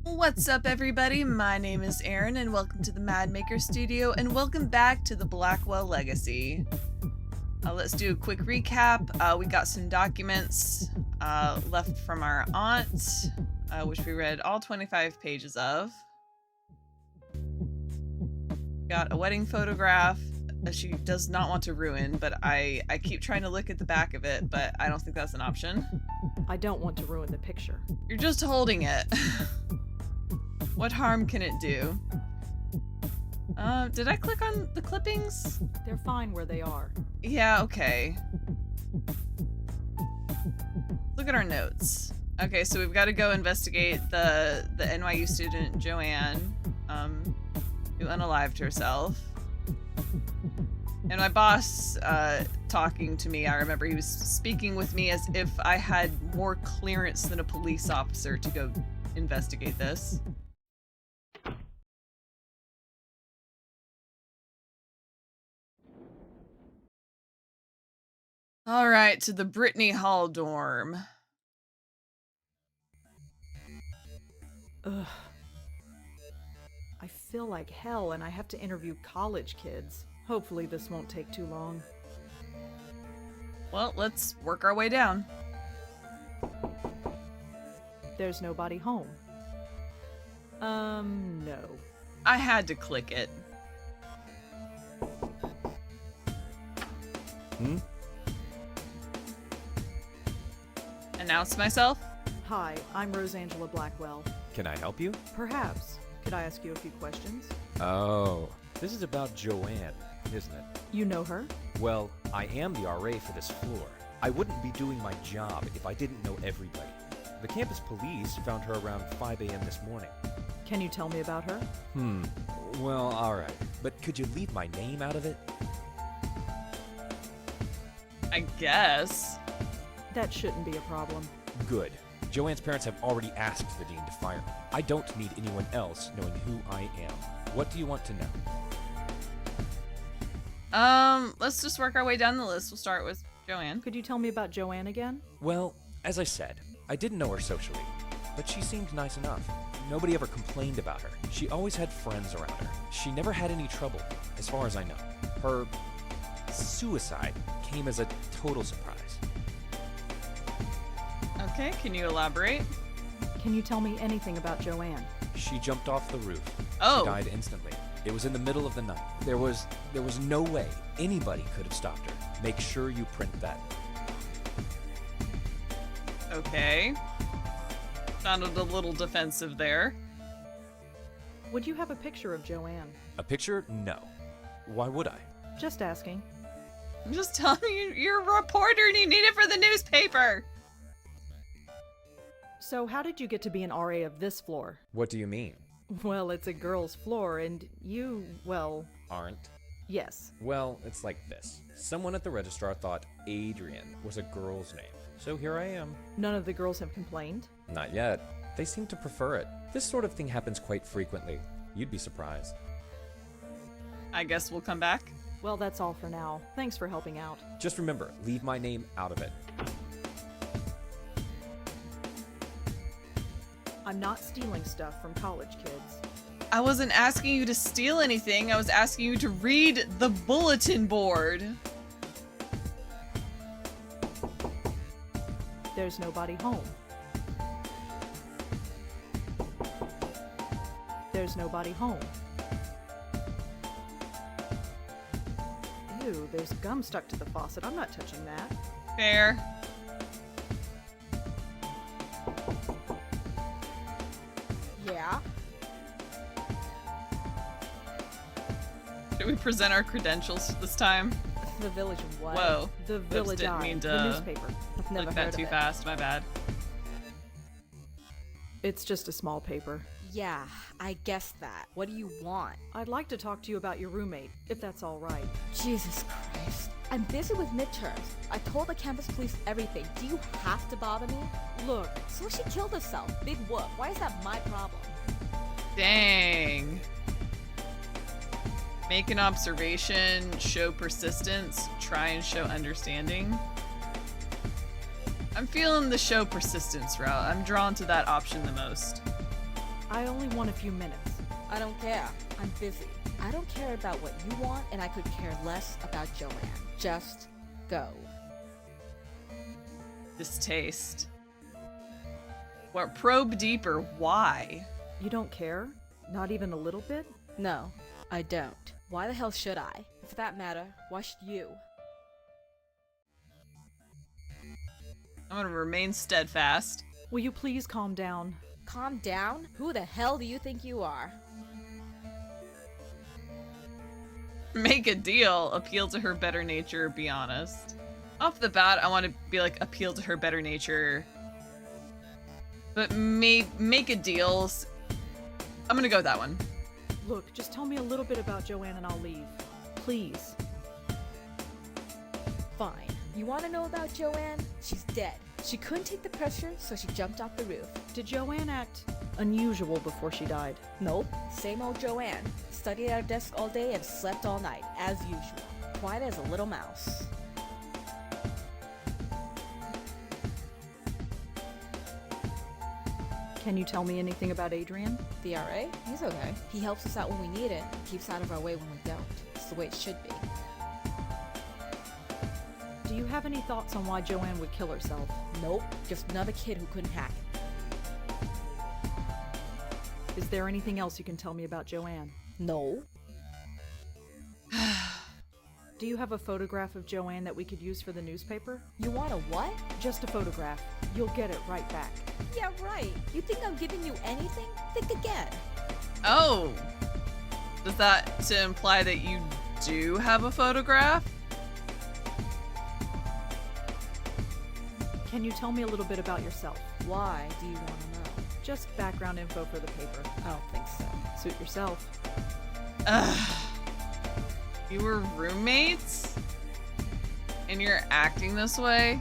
What's up, everybody? My name is Erin, and welcome to the Mad Maker Studio, and welcome back to the Blackwell Legacy. Let's do a quick recap. We got some documents left from our aunt, which we read all 25 pages of. Got a wedding photograph she does not want to ruin, but I keep trying to look at the back of it, but I don't think that's an option. I don't want to ruin the picture. You're just holding it. What harm can it do? Did I click on the clippings? They're fine where they are. Yeah, okay. Look at our notes. Okay, so we've got to go investigate the NYU student Joanne, who unalived herself. And my boss, talking to me, I remember he was speaking with me as if I had more clearance than a police officer to go investigate this. All right, to the Brittany Hall dorm. Ugh. I feel like hell and I have to interview college kids. Hopefully this won't take too long. Well, let's work our way down. There's nobody home. No. I had to click it. Announce myself? Hi, I'm Rosangela Blackwell. Can I help you? Perhaps. Could I ask you a few questions? Oh, this is about Joanne, isn't it? You know her? Well, I am the RA for this floor. I wouldn't be doing my job if I didn't know everybody. The campus police found her around 5 a.m. this morning. Can you tell me about her? Well, alright. But could you leave my name out of it? I guess. That shouldn't be a problem. Good. Joanne's parents have already asked the dean to fire me. I don't need anyone else knowing who I am. What do you want to know? Let's just work our way down the list. We'll start with Joanne. Could you tell me about Joanne again? Well, as I said, I didn't know her socially, but she seemed nice enough. Nobody ever complained about her. She always had friends around her. She never had any trouble, as far as I know. Her suicide came as a total surprise. Okay, can you elaborate? Can you tell me anything about Joanne? She jumped off the roof. Oh. She died instantly. It was in the middle of the night. There was no way anybody could have stopped her. Make sure you print that. Okay. Sounded a little defensive there. Would you have a picture of Joanne? A picture? No. Why would I? Just asking. I'm just telling you, you're a reporter and you need it for the newspaper. So how did you get to be an RA of this floor? What do you mean? Well, it's a girl's floor, and you, well... Aren't? Yes. Well, it's like this. Someone at the registrar thought Adrian was a girl's name. So here I am. None of the girls have complained? Not yet. They seem to prefer it. This sort of thing happens quite frequently. You'd be surprised. I guess we'll come back. Well, that's all for now. Thanks for helping out. Just remember, leave my name out of it. I'm not stealing stuff from college kids. I wasn't asking you to steal anything. I was asking you to read the bulletin board. There's nobody home. There's nobody home. Ew, there's gum stuck to the faucet. I'm not touching that. Fair. Yeah? Should we present our credentials this time? The Village of what? Whoa. The Oops, Village didn't Eye, mean the to newspaper. I've never Click heard that of too it. fast, my bad. It's just a small paper. Yeah, I guessed that. What do you want? I'd like to talk to you about your roommate, if that's all right. Jesus Christ. I'm busy with midterms. I told the campus police everything. Do you have to bother me? Look, So she killed herself. Big whoop. Why is that my problem? Dang. Make an observation, show persistence, try and show understanding. I'm feeling the show persistence route. I'm drawn to that option the most. I only want a few minutes. I don't care. I'm busy. I don't care about what you want, and I could care less about Joanne. Just go. Distaste. What? Probe deeper. Why? You don't care? Not even a little bit? No, I don't. Why the hell should I? And for that matter, why should you? I'm gonna remain steadfast. Will you please calm down? Calm down? Who the hell do you think you are? Make a deal. Appeal to her better nature. Be honest. Off the bat, I want to be like appeal to her better nature. But make a deal. I'm gonna go with that one. Look, just tell me a little bit about Joanne and I'll leave. Please. Fine. You want to know about Joanne? She's dead. She couldn't take the pressure, so she jumped off the roof. Did Joanne act unusual before she died? Nope. Same old Joanne. Studied at her desk all day and slept all night, as usual. Quiet as a little mouse. Can you tell me anything about Adrian? The RA? He's okay. He helps us out when we need it, and keeps out of our way when we don't. It's the way it should be. Do you have any thoughts on why Joanne would kill herself? Nope. Just another kid who couldn't hack it. Is there anything else you can tell me about Joanne? No. Do you have a photograph of Joanne that we could use for the newspaper? You want a what? Just a photograph. You'll get it right back. Yeah, right. You think I'm giving you anything? Think again. Oh. Does that to imply that you do have a photograph? Can you tell me a little bit about yourself? Why do you want to know? Just background info for the paper. I don't think so. Suit yourself. Ugh. You were roommates? And you're acting this way?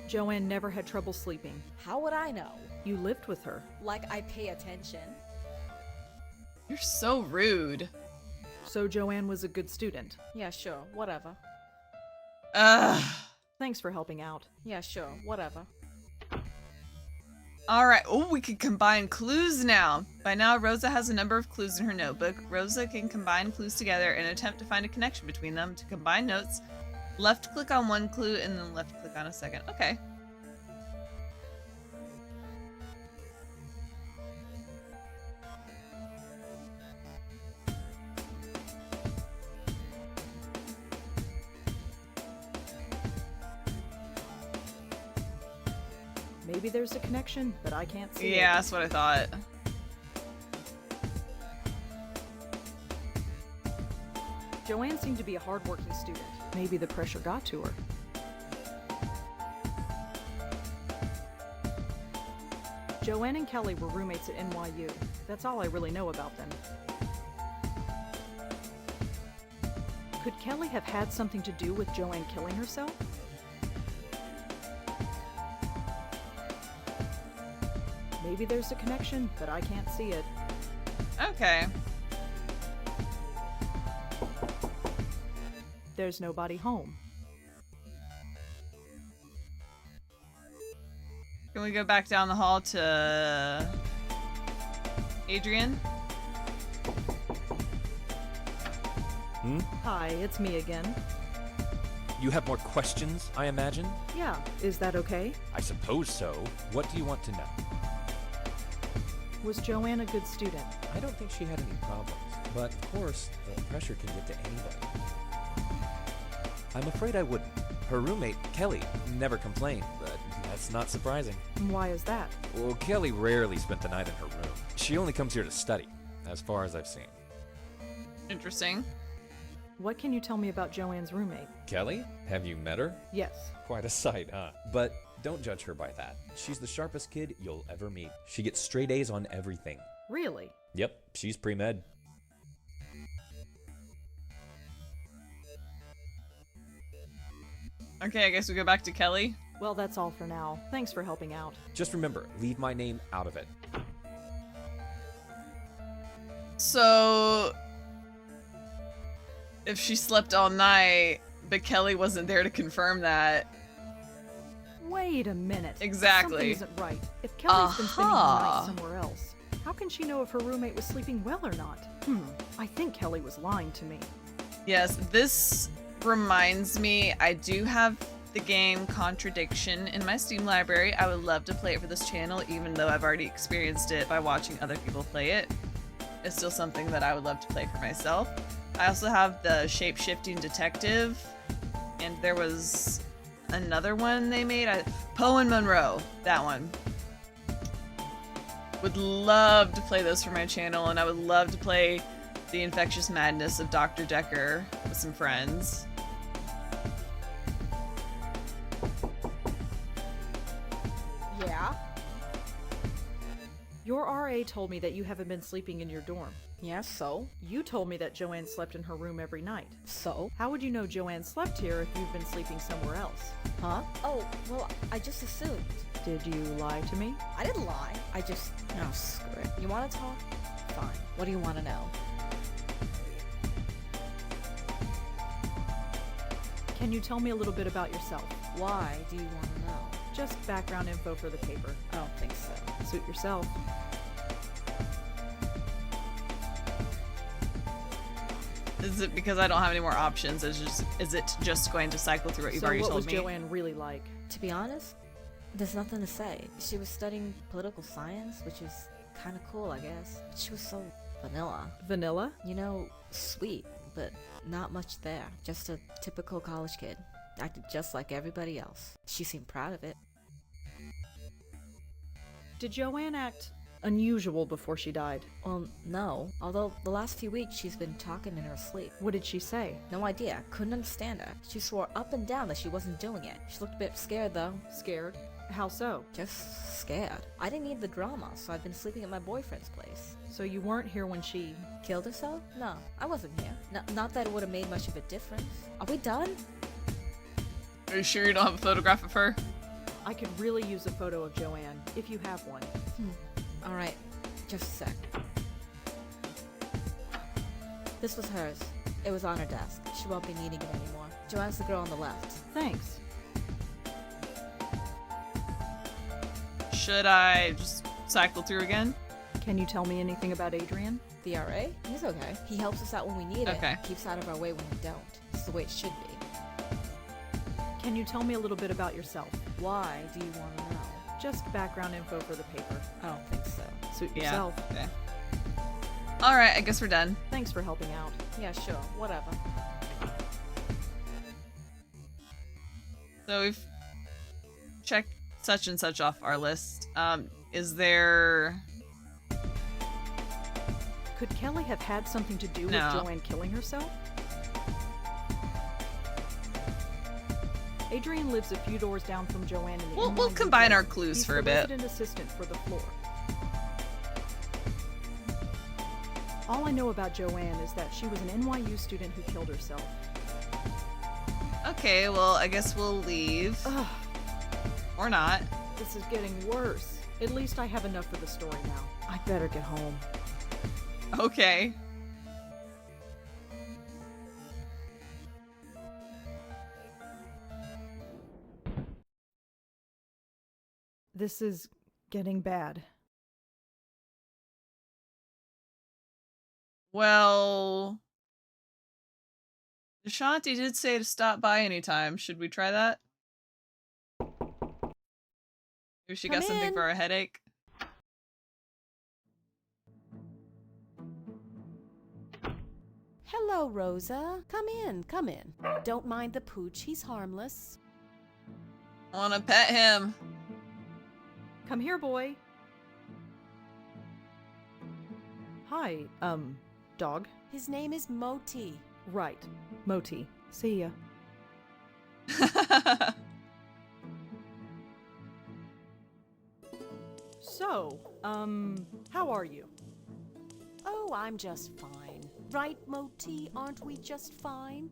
Joanne never had trouble sleeping. How would I know? You lived with her. Like I pay attention. You're so rude. So Joanne was a good student. Yeah, sure. Whatever. Ugh. Thanks for helping out. Yeah, sure. Whatever. Alright, oh, we can combine clues now. By now, Rosa has a number of clues in her notebook. Rosa can combine clues together and attempt to find a connection between them. To combine notes, left click on one clue and then left click on a second. Okay. Maybe there's a connection, but I can't see it. Yeah, that's what I thought. Joanne seemed to be a hardworking student. Maybe the pressure got to her. Joanne and Kelly were roommates at NYU. That's all I really know about them. Could Kelly have had something to do with Joanne killing herself? Maybe there's a connection, but I can't see it. Okay. There's nobody home. Can we go back down the hall to Adrian? Hi, it's me again. You have more questions, I imagine? Yeah, is that okay? I suppose so. What do you want to know? Was Joanne a good student? I don't think she had any problems. But of course, the pressure can get to anybody. I'm afraid I wouldn't. Her roommate, Kelly, never complained, but that's not surprising. Why is that? Well, Kelly rarely spent the night in her room. She only comes here to study, as far as I've seen. Interesting. What can you tell me about Joanne's roommate? Kelly? Have you met her? Yes. Quite a sight, huh? But don't judge her by that. She's the sharpest kid you'll ever meet. She gets straight A's on everything. Really? Yep, she's pre-med. Okay, I guess we go back to Kelly. Well, that's all for now. Thanks for helping out. Just remember, leave my name out of it. So, if she slept all night, But Kelly wasn't there to confirm that. Wait a minute. Exactly. Something isn't right. If Kelly's been spending the night Uh-huh. somewhere else, how can she know if her roommate was sleeping well or not? I think Kelly was lying to me. Yes, this reminds me, I do have the game Contradiction in my Steam library. I would love to play it for this channel, even though I've already experienced it by watching other people play it. It's still something that I would love to play for myself. I also have the Shape-Shifting Detective, and there was another one they made, Poe and Monroe, that one. Would love to play those for my channel, and I would love to play The Infectious Madness of Dr. Decker with some friends. Yeah? Your RA told me that you haven't been sleeping in your dorm. Yeah, so? You told me that Joanne slept in her room every night. So? How would you know Joanne slept here if you've been sleeping somewhere else? Huh? Oh, well, I just assumed. Did you lie to me? I didn't lie. I just... Oh, screw it. You want to talk? Fine. What do you want to know? Can you tell me a little bit about yourself? Why do you want to know? Just background info for the paper. I don't think so. Suit yourself. Is it because I don't have any more options? Is it just going to cycle through what you've already what told was me? Joanne really like? To be honest, there's nothing to say. She was studying political science, which is kind of cool, I guess. But she was so vanilla. Vanilla? You know, sweet, but not much there. Just a typical college kid. Acted just like everybody else. She seemed proud of it. Did Joanne act unusual before she died? Well, no. Although the last few weeks she's been talking in her sleep. What did she say? No idea. Couldn't understand her. She swore up and down that she wasn't doing it. She looked a bit scared though. Scared? How so? Just scared. I didn't need the drama, so I've been sleeping at my boyfriend's place. So you weren't here when she... Killed herself? No, I wasn't here. Not that it would have made much of a difference. Are we done? Are you sure you don't have a photograph of her? I could really use a photo of Joanne, if you have one. Alright, just a sec. This was hers. It was on her desk. She won't be needing it anymore. Joanne's the girl on the left. Thanks. Should I just cycle through again? Can you tell me anything about Adrian? The RA? He's okay. He helps us out when we need Okay. it. Keeps out of our way when we don't. It's the way it should be. Can you tell me a little bit about yourself? Why do you want to know? Just background info for the paper. I don't think so. Suit Yeah. yourself. Okay. Alright, I guess we're done. Thanks for helping out. Yeah, sure. Whatever. So we've checked such and such off our list. Is there... Could Kelly have had something to do No. with Joanne killing herself? Adrian lives a few doors down from Joanne in the We'll NYU combine our building. clues He's for a the bit. resident assistant for the floor. All I know about Joanne is that she was an NYU student who killed herself. Okay, well, I guess we'll leave. Ugh, Or not. this is getting worse. At least I have enough for the story now. I better get home. Okay. This is getting bad. Well... Ashanti did say to stop by anytime. Should we try that? Maybe she got Come something in. for a headache? Hello, Rosa. Come in, come in. Don't mind the pooch, he's harmless. I want to pet him. Come here, boy. Hi, dog. His name is Moti. Right. Moti. See ya. So, how are you? Oh, I'm just fine. Right, Moti? Aren't we just fine?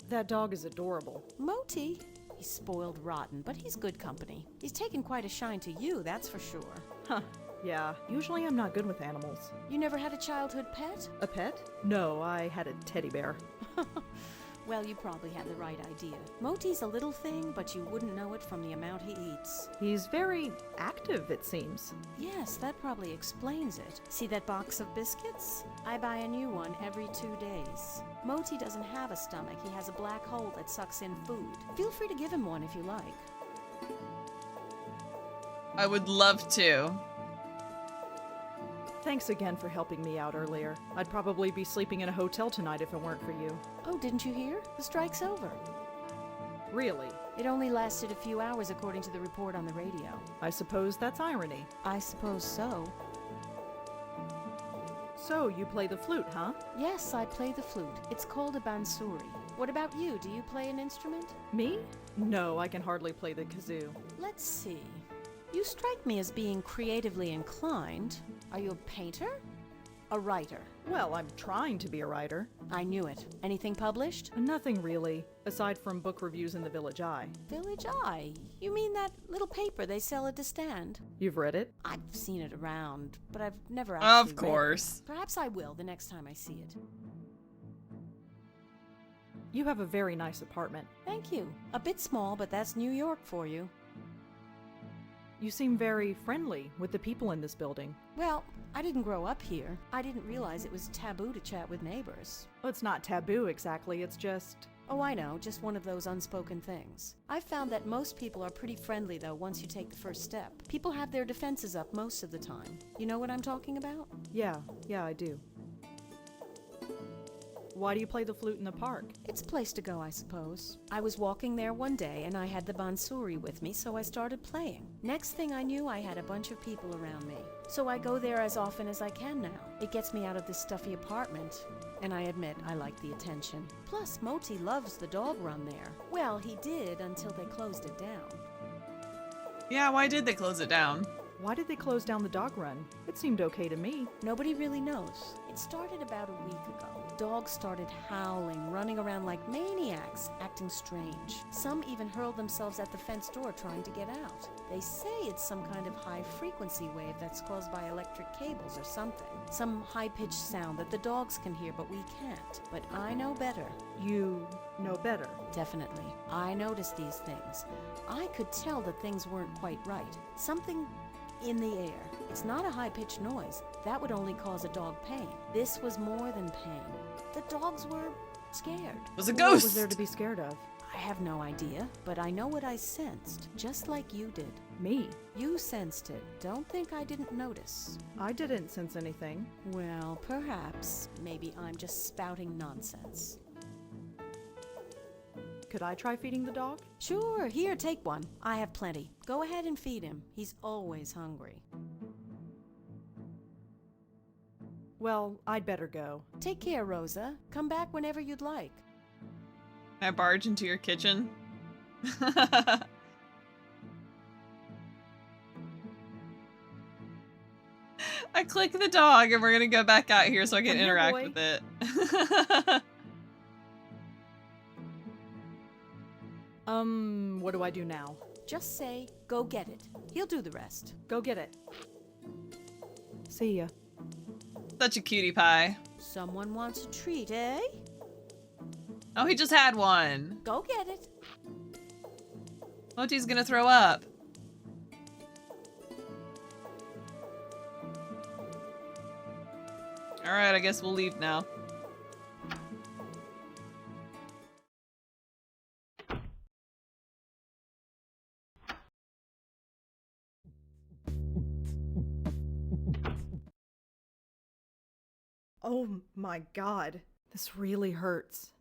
That dog is adorable. Moti? He's spoiled rotten, but he's good company. He's taken quite a shine to you, that's for sure. Huh. Yeah, usually I'm not good with animals. You never had a childhood pet? A pet? No, I had a teddy bear. Well, you probably had the right idea. Moti's a little thing, but you wouldn't know it from the amount he eats. He's very active, it seems. Yes, that probably explains it. See that box of biscuits? I buy a new one every 2 days. Moti doesn't have a stomach. He has a black hole that sucks in food. Feel free to give him one if you like. I would love to. Thanks again for helping me out earlier. I'd probably be sleeping in a hotel tonight if it weren't for you. Oh, didn't you hear? The strike's over. Really? It only lasted a few hours according to the report on the radio. I suppose that's irony. I suppose so. So, you play the flute, huh? Yes, I play the flute. It's called a bansuri. What about you? Do you play an instrument? Me? No, I can hardly play the kazoo. Let's see. You strike me as being creatively inclined. Are you a painter? A writer? Well, I'm trying to be a writer. I knew it. Anything published? Nothing really, aside from book reviews in the Village Eye. Village Eye? You mean that little paper they sell at the stand? You've read it? I've seen it around, but I've never actually read Of it. course. Perhaps I will the next time I see it. You have a very nice apartment. Thank you. A bit small, but that's New York for you. You seem very friendly with the people in this building. Well, I didn't grow up here. I didn't realize it was taboo to chat with neighbors. Well, it's not taboo exactly, it's just... Oh, I know, just one of those unspoken things. I've found that most people are pretty friendly, though, once you take the first step. People have their defenses up most of the time. You know what I'm talking about? Yeah, I do. Why do you play the flute in the park? It's a place to go, I suppose. I was walking there one day and I had the bansuri with me, so I started playing. Next thing I knew, I had a bunch of people around me. So I go there as often as I can now. It gets me out of this stuffy apartment. And I admit, I like the attention. Plus, Moti loves the dog run there. Well, he did until they closed it down. Yeah, why did they close it down? Why did they close down the dog run? It seemed okay to me. Nobody really knows. It started about a week ago. Dogs started howling, running around like maniacs, acting strange. Some even hurled themselves at the fence door trying to get out. They say it's some kind of high-frequency wave that's caused by electric cables or something. Some high-pitched sound that the dogs can hear, but we can't. But I know better. You know better. Definitely. I noticed these things. I could tell that things weren't quite right. Something in the air. It's not a high-pitched noise. That would only cause a dog pain. This was more than pain. The dogs were scared. It was a What ghost. was there to be scared of? I have no idea, but I know what I sensed, just like you did. Me? You sensed it. Don't think I didn't notice. I didn't sense anything. Well, perhaps. Maybe I'm just spouting nonsense. Could I try feeding the dog? Sure, here, take one. I have plenty. Go ahead and feed him. He's always hungry. Well, I'd better go. Take care, Rosa. Come back whenever you'd like. Can I barge into your kitchen? I click the dog and we're gonna go back out here so I can Come here, interact boy. with it. What do I do now? Just say, go get it. He'll do the rest. Go get it. See ya. Such a cutie pie. Someone wants a treat, eh? Oh, he just had one. Go get it. Moti's gonna throw up. Alright, I guess we'll leave now. Oh my god. This really hurts.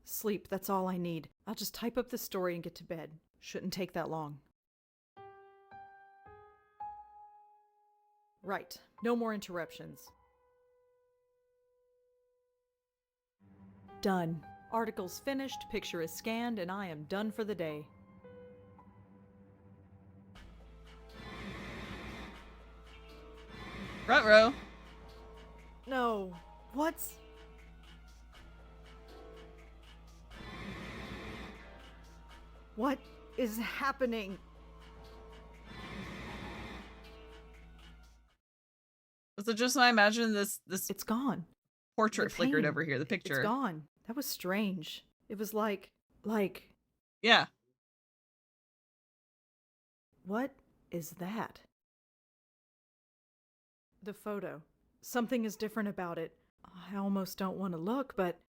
Sleep, that's all I need. I'll just type up the story and get to bed. Shouldn't take that long. Right. No more interruptions. Done. Article's finished, picture is scanned, and I am done for the day. Ruh-roh. No. What's... What is happening? So just I imagine this It's gone. portrait The flickered pain. over here, the picture. It's gone. That was strange. It was like, Yeah. what is that? The photo. Something is different about it. I almost don't want to look, but...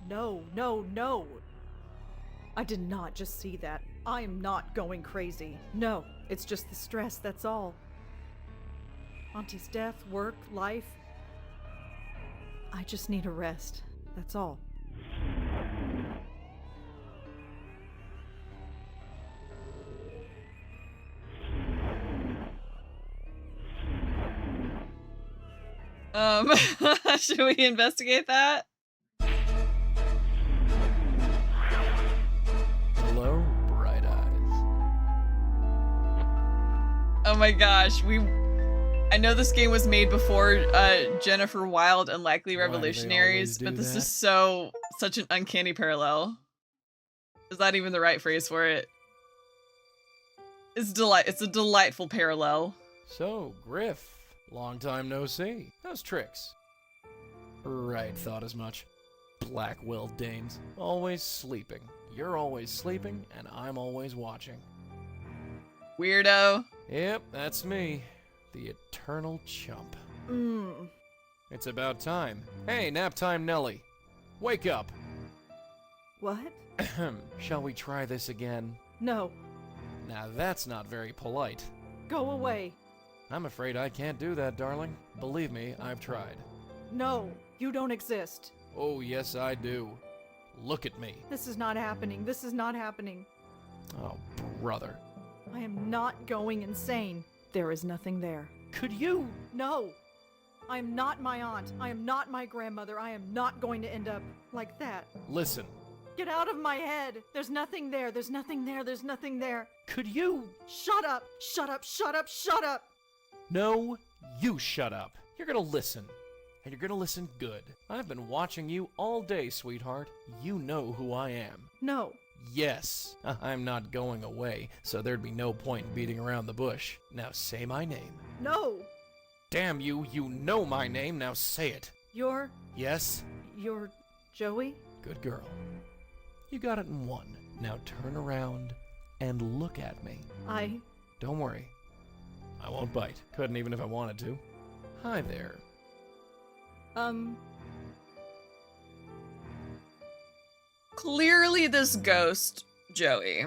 No, no, no! I did not just see that. I am not going crazy. No, it's just the stress, that's all. Auntie's death, work, life. I just need a rest. That's all. Should we investigate that? Hello, bright eyes. Oh my gosh, I know this game was made before Jennifer Wilde Unlikely Why do they Revolutionaries, always do but this that? is such an uncanny parallel. Is that even the right phrase for it? It's a delightful parallel. So, Griff, long time no see. How's tricks? Right, thought as much. Blackwell dames. Always sleeping. You're always sleeping, and I'm always watching. Weirdo. Yep, that's me. The eternal chump. Mmm. It's about time. Hey, nap time Nelly. Wake up. What? Ahem. Shall we try this again? No. Now that's not very polite. Go away. I'm afraid I can't do that, darling. Believe me, I've tried. No, you don't exist. Oh, yes, I do. Look at me. This is not happening. This is not happening. Oh, brother. I am not going insane. There is nothing there. Could you? No! I am not my aunt. I am not my grandmother. I am not going to end up like that. Listen. Get out of my head! There's nothing there. There's nothing there. There's nothing there. Could you? Shut up! Shut up! Shut up! Shut up! No, you shut up. You're gonna listen. And you're gonna listen good. I've been watching you all day, sweetheart. You know who I am. No. Yes, I'm not going away, so there'd be no point in beating around the bush. Now say my name. No! Damn you, you know my name, now say it. You're Yes? Joey? Good girl. You got it in one. Now turn around and look at me. Don't worry. I won't bite. Couldn't even if I wanted to. Hi there. Clearly this ghost, Joey,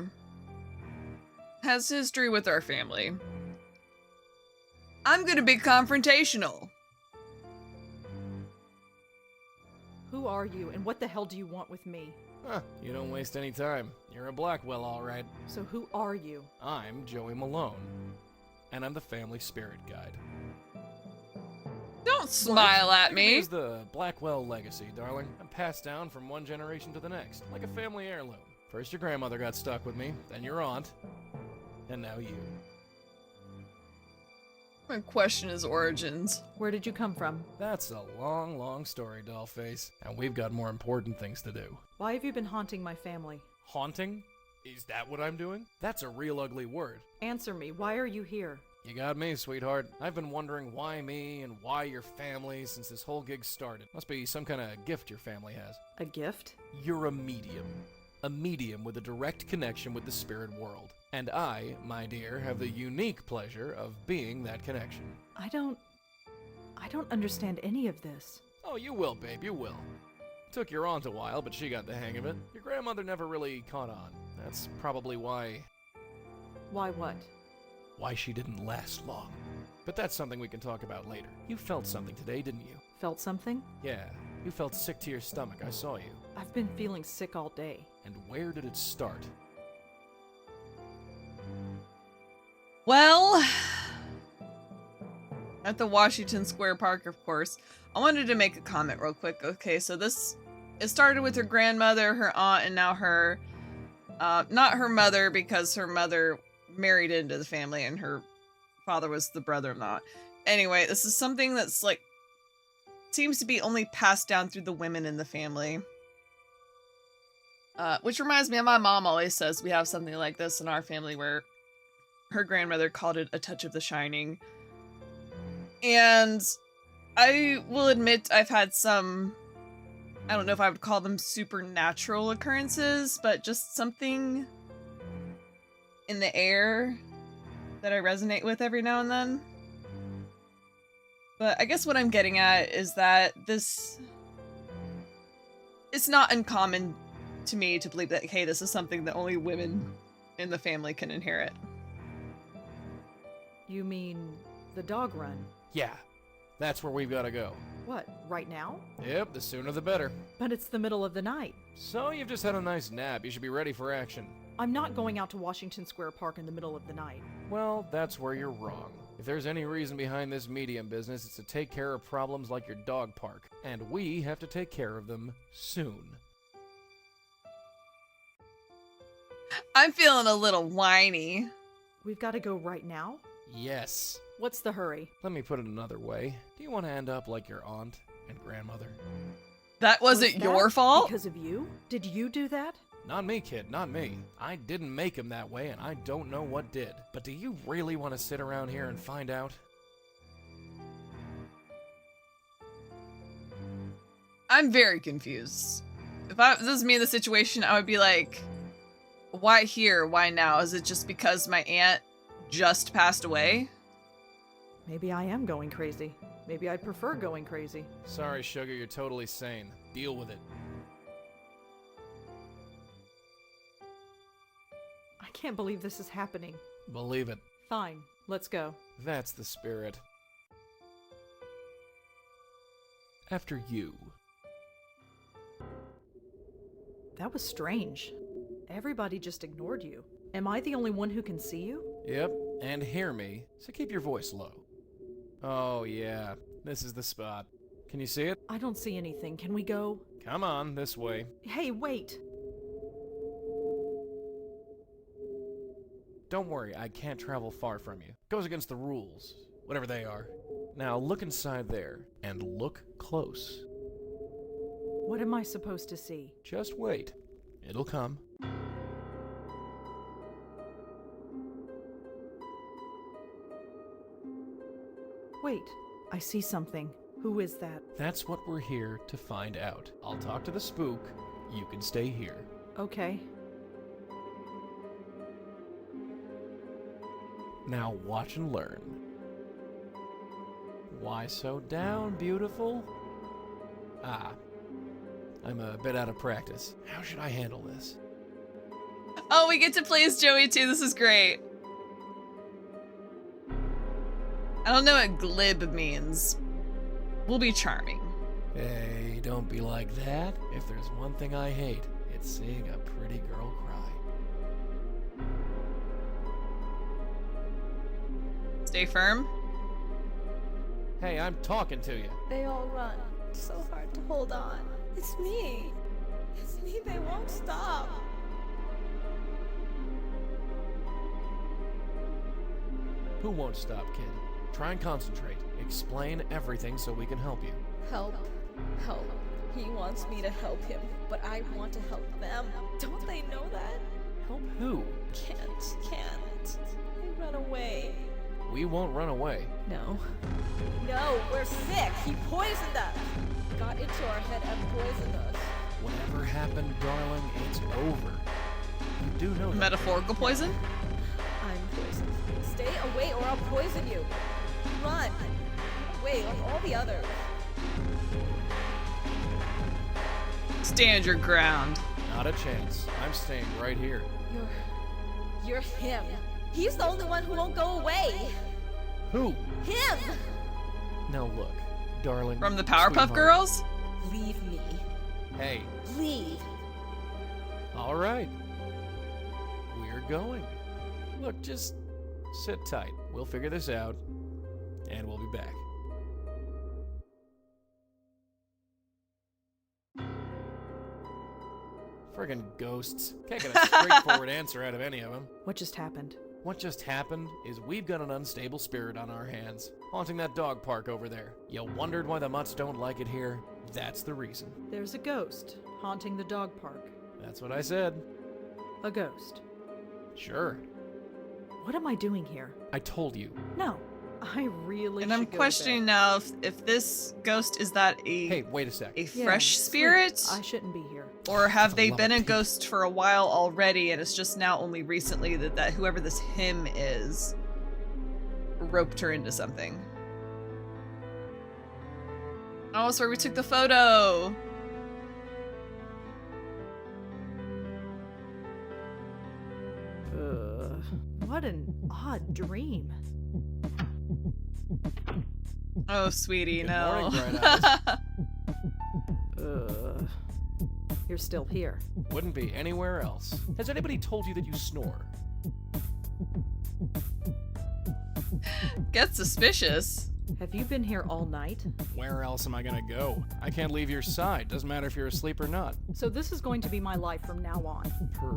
has history with our family. I'm gonna be confrontational. Who are you, and what the hell do you want with me? Huh, you don't waste any time. You're a Blackwell, all right. So who are you? I'm Joey Malone, and I'm the family spirit guide. Don't smile at me. Here's the Blackwell legacy, darling. I'm passed down from one generation to the next, like a family heirloom. First your grandmother got stuck with me, then your aunt, and now you. I question his origins. Where did you come from? That's a long, long story, dollface, and we've got more important things to do. Why have you been haunting my family? Haunting? Is that what I'm doing? That's a real ugly word. Answer me. Why are you here? You got me, sweetheart. I've been wondering why me and why your family since this whole gig started. Must be some kind of gift your family has. A gift? You're a medium. A medium with a direct connection with the spirit world. And I, my dear, have the unique pleasure of being that connection. I don't understand any of this. Oh, you will, babe, you will. Took your aunt a while, but she got the hang of it. Your grandmother never really caught on. That's probably why Why what? she didn't last long. But that's something we can talk about later. You felt something today, didn't you? Felt something? Yeah, you felt sick to your stomach, I saw you. I've been feeling sick all day. And where did it start? Well, at the Washington Square Park, of course. I wanted to make a comment real quick. Okay, so it started with her grandmother, her aunt, and now her, not her mother, because her mother married into the family and her father was the brother-in-law. Anyway, this is something that's like, seems to be only passed down through the women in the family. Which reminds me of my mom always says we have something like this in our family where her grandmother called it a touch of the shining. And I will admit I've had some, I don't know if I would call them supernatural occurrences, but just something in the air that I resonate with every now and then. But I guess what I'm getting at is that it's not uncommon to me to believe that, hey, this is something that only women in the family can inherit. You mean the dog run? Yeah, that's where we've got to go. What, right now? Yep, the sooner the better. But it's the middle of the night. So you've just had a nice nap. You should be ready for action. I'm not going out to Washington Square Park in the middle of the night. Well, that's where you're wrong. If there's any reason behind this medium business, it's to take care of problems like your dog park. And we have to take care of them soon. I'm feeling a little whiny. We've got to go right now? Yes. What's the hurry? Let me put it another way. Do you want to end up like your aunt and grandmother? That wasn't Was your that fault? Because of you? Did you do that? Not me, kid, not me. I didn't make him that way, and I don't know what did. But do you really want to sit around here and find out? I'm very confused. If this was me in the situation, I would be like, why here? Why now? Is it just because my aunt just passed away? Maybe I am going crazy. Maybe I'd prefer going crazy. Sorry, Sugar, you're totally sane. Deal with it. I can't believe this is happening. Believe it. Fine, let's go. That's the spirit. After you. That was strange. Everybody just ignored you. Am I the only one who can see you? Yep, and hear me, so keep your voice low. Oh yeah, this is the spot. Can you see it? I don't see anything. Can we go? Come on, this way. Hey, wait! Don't worry, I can't travel far from you. Goes against the rules, whatever they are. Now look inside there, and look close. What am I supposed to see? Just wait. It'll come. Wait, I see something. Who is that? That's what we're here to find out. I'll talk to the spook. You can stay here. Okay. Now watch and learn. Why so down, beautiful? Ah, I'm a bit out of practice. How should I handle this? Oh, we get to play as Joey too. This is great. I don't know what glib means. We'll be charming. Hey, don't be like that. If there's one thing I hate, it's seeing a pretty girl cry. Stay firm. Hey, I'm talking to you. They all run. It's so hard to hold on. It's me. It's me. They won't stop. Who won't stop, kid? Try and concentrate. Explain everything so we can help you. Help. Help. He wants me to help him, but I want to help them. Don't they know that? Help who? Can't. They run away. We won't run away. No. No, we're sick. He poisoned us. Got into our head and poisoned us. Whatever happened, darling, it's over. You do know that. Metaphorical poison? I'm poisoned. Stay away or I'll poison you. Run. Away like all the others. Stand your ground. Not a chance. I'm staying right here. You're him. He's the only one who won't go away. Who? Him! Now look, darling. From the Powerpuff sweetheart. Girls? Leave me. Hey, Leave. all right. We're going. Look, just sit tight. We'll figure this out, and we'll be back. Friggin' ghosts. Can't get a straightforward answer out of any of them. What just happened? What just happened is we've got an unstable spirit on our hands, haunting that dog park over there. You wondered why the mutts don't like it here? That's the reason. There's a ghost haunting the dog park. That's what I said. A ghost. Sure. What am I doing here? I told you. No, I really And should I'm go to questioning bed. now if this ghost is that a Hey, wait a sec. a Yeah, fresh sleep. spirit, I shouldn't be here. or have For the they love been of a Pete. ghost for a while already, and it's just now only recently that whoever this him is roped her into something. Oh, it's where we took the photo. What an odd dream. Oh, sweetie, Good no. morning, Bright You're still here. Wouldn't be anywhere else. Has anybody told you that you snore? Get suspicious. Have you been here all night? Where else am I gonna go? I can't leave your side. Doesn't matter if you're asleep or not. So this is going to be my life from now on.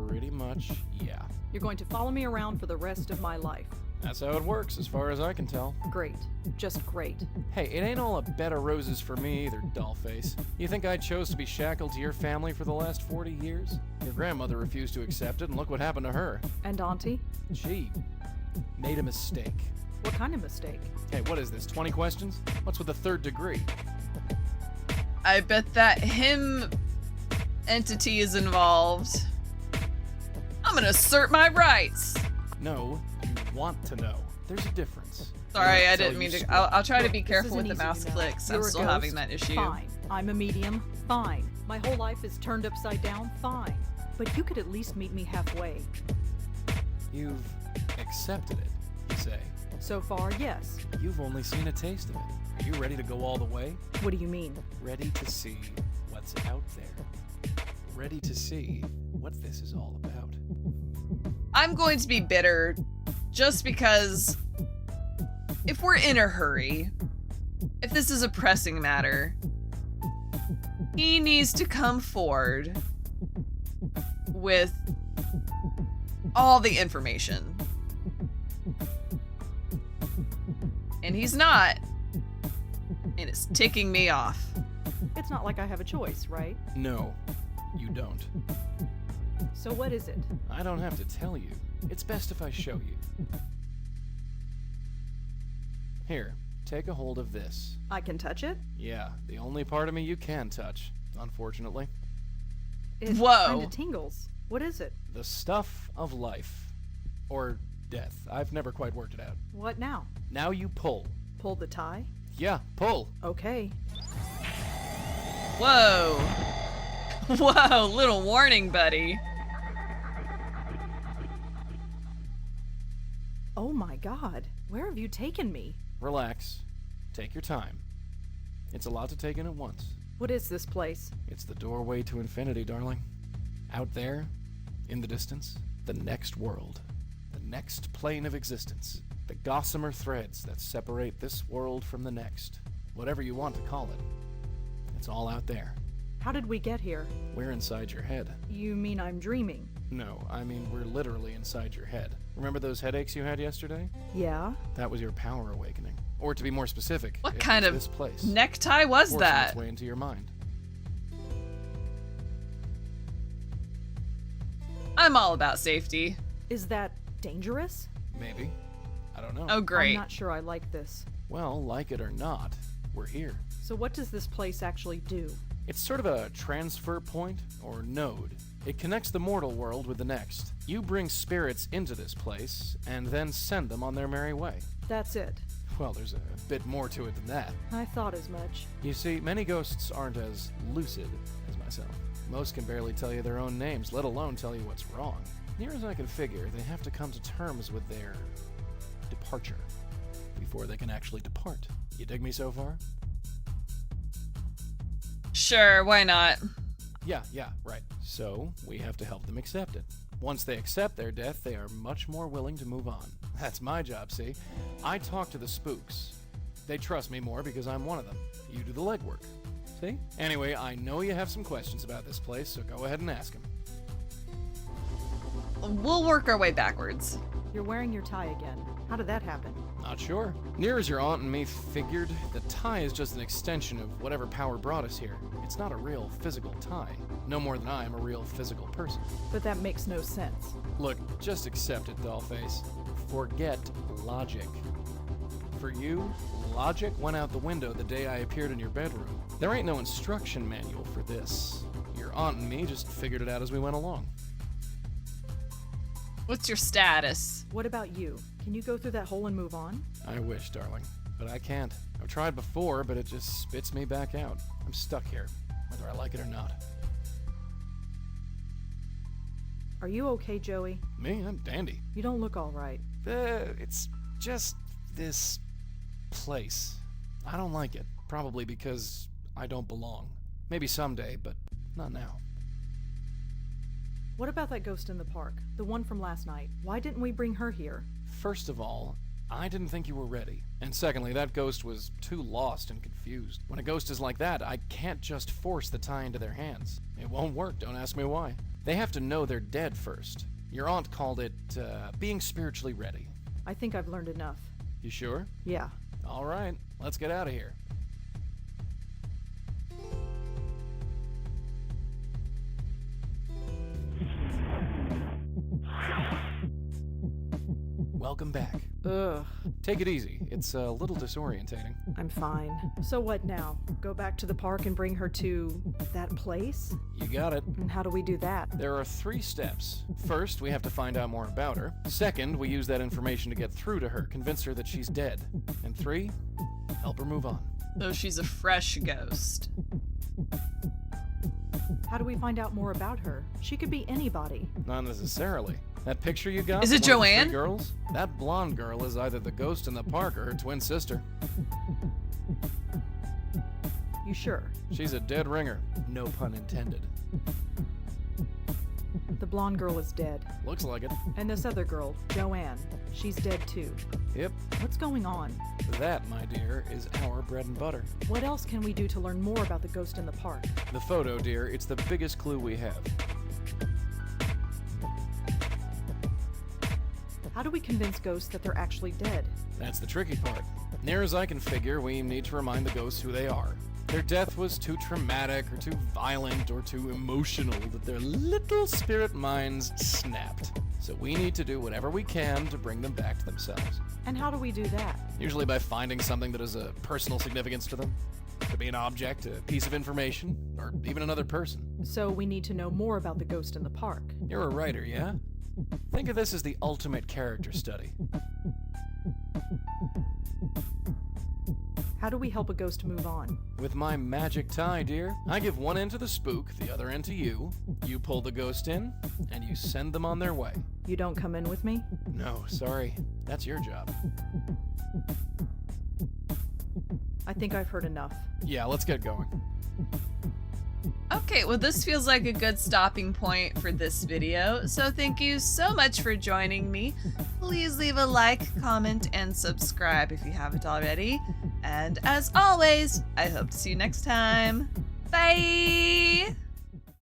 Pretty much, yeah. You're going to follow me around for the rest of my life. That's how it works, as far as I can tell. Great. Just great. Hey, it ain't all a bed of roses for me either, dollface. You think I chose to be shackled to your family for the last 40 years? Your grandmother refused to accept it, and look what happened to her. And Auntie? She made a mistake. What kind of mistake? Hey, what is this, 20 questions? What's with the third degree? I bet that him entity is involved. I'm gonna assert my rights. No, you want to know. There's a difference. Sorry, I Until didn't you mean to. split. I'll try to Look, be this careful with isn't the easy mouse to know. clicks. I'm You're a still ghost? having that issue. Fine. I'm a medium? Fine. My whole life is turned upside down? Fine. But you could at least meet me halfway. You've accepted it, you say. So far, yes. You've only seen a taste of it. Are you ready to go all the way? What do you mean? Ready to see what's out there. Ready to see what this is all about. I'm going to be bitter just because if we're in a hurry, if this is a pressing matter, he needs to come forward with all the information. And he's not. And it's ticking me off. It's not like I have a choice, right? No, you don't. So what is it? I don't have to tell you. It's best if I show you. Here, take a hold of this. I can touch it? Yeah, the only part of me you can touch, unfortunately. It Whoa. kinda tingles. What is it? The stuff of life. Or death. I've never quite worked it out. What now? Now you pull. Pull the tie? Yeah, pull. Okay. Whoa. Whoa, little warning, buddy. Oh my god. Where have you taken me? Relax. Take your time. It's a lot to take in at once. What is this place? It's the doorway to infinity, darling. Out there, in the distance, the next world. The next plane of existence. The gossamer threads that separate this world from the next. Whatever you want to call it. It's all out there. How did we get here? We're inside your head. You mean I'm dreaming? No, I mean we're literally inside your head. Remember those headaches you had yesterday? Yeah? That was your power awakening. Or to be more specific, What it kind was of this place. necktie was Forcing that? its way into your mind. I'm all about safety. Is that dangerous? Maybe. I don't know. Oh, I'm great. not sure I like this. Well, like it or not, we're here. So what does this place actually do? It's sort of a transfer point, or node. It connects the mortal world with the next. You bring spirits into this place, and then send them on their merry way. That's it. Well, there's a bit more to it than that. I thought as much. You see, many ghosts aren't as lucid as myself. Most can barely tell you their own names, let alone tell you what's wrong. Near as I can figure, they have to come to terms with their departure before they can actually depart. You dig me so far? Sure, why not? Yeah, right. So, we have to help them accept it. Once they accept their death, they are much more willing to move on. That's my job, see? I talk to the spooks. They trust me more because I'm one of them. You do the legwork. See? Anyway, I know you have some questions about this place, so go ahead and ask them. We'll work our way backwards. You're wearing your tie again. How did that happen? Not sure. Near as your aunt and me figured, the tie is just an extension of whatever power brought us here. It's not a real physical tie. No more than I am a real physical person. But that makes no sense. Look, just accept it, dollface. forget logic. For you, logic went out the window the day I appeared in your bedroom. There ain't no instruction manual for this. Your aunt and me just figured it out as we went along. What's your status? What about you? Can you go through that hole and move on? I wish, darling, but I can't. I've tried before, but it just spits me back out. I'm stuck here, whether I like it or not. Are you okay, Joey? Me? I'm dandy. You don't look all right. It's just this place. I don't like it. Probably because I don't belong. Maybe someday, but not now. What about that ghost in the park? The one from last night. Why didn't we bring her here? First of all, I didn't think you were ready. And secondly, that ghost was too lost and confused. When a ghost is like that, I can't just force the tie into their hands. It won't work, don't ask me why. They have to know they're dead first. Your aunt called it, being spiritually ready. I think I've learned enough. You sure? Yeah. All right, let's get out of here. Welcome back. Ugh. Take it easy. It's a little disorientating. I'm fine. So what now? Go back to the park and bring her to that place? You got it. And how do we do that? There are 3 steps. First, we have to find out more about her. Second, we use that information to get through to her, convince her that she's dead. And 3, help her move on. So she's a fresh ghost. How do we find out more about her? She could be anybody. Not necessarily. That picture you got? Is it one of the 3 Joanne? girls? That blonde girl is either the ghost in the park or her twin sister. You sure? She's a dead ringer. No pun intended. The blonde girl is dead. Looks like it. And this other girl, Joanne, she's dead too. Yep. What's going on? That, my dear, is our bread and butter. What else can we do to learn more about the ghost in the park? The photo, dear, it's the biggest clue we have. How do we convince ghosts that they're actually dead? That's the tricky part. Near as I can figure, we need to remind the ghosts who they are. Their death was too traumatic or too violent or too emotional that their little spirit minds snapped. So we need to do whatever we can to bring them back to themselves. And how do we do that? Usually by finding something that has a personal significance to them. Could be an object, a piece of information, or even another person. So we need to know more about the ghost in the park. You're a writer, yeah? Think of this as the ultimate character study. How do we help a ghost move on? With my magic tie, dear, I give one end to the spook, the other end to you. You pull the ghost in, and you send them on their way. You don't come in with me? No, sorry. That's your job. I think I've heard enough. Yeah, let's get going. Okay, well this feels like a good stopping point for this video, so thank you so much for joining me. Please leave a like, comment, and subscribe if you haven't already. And as always, I hope to see you next time. Bye!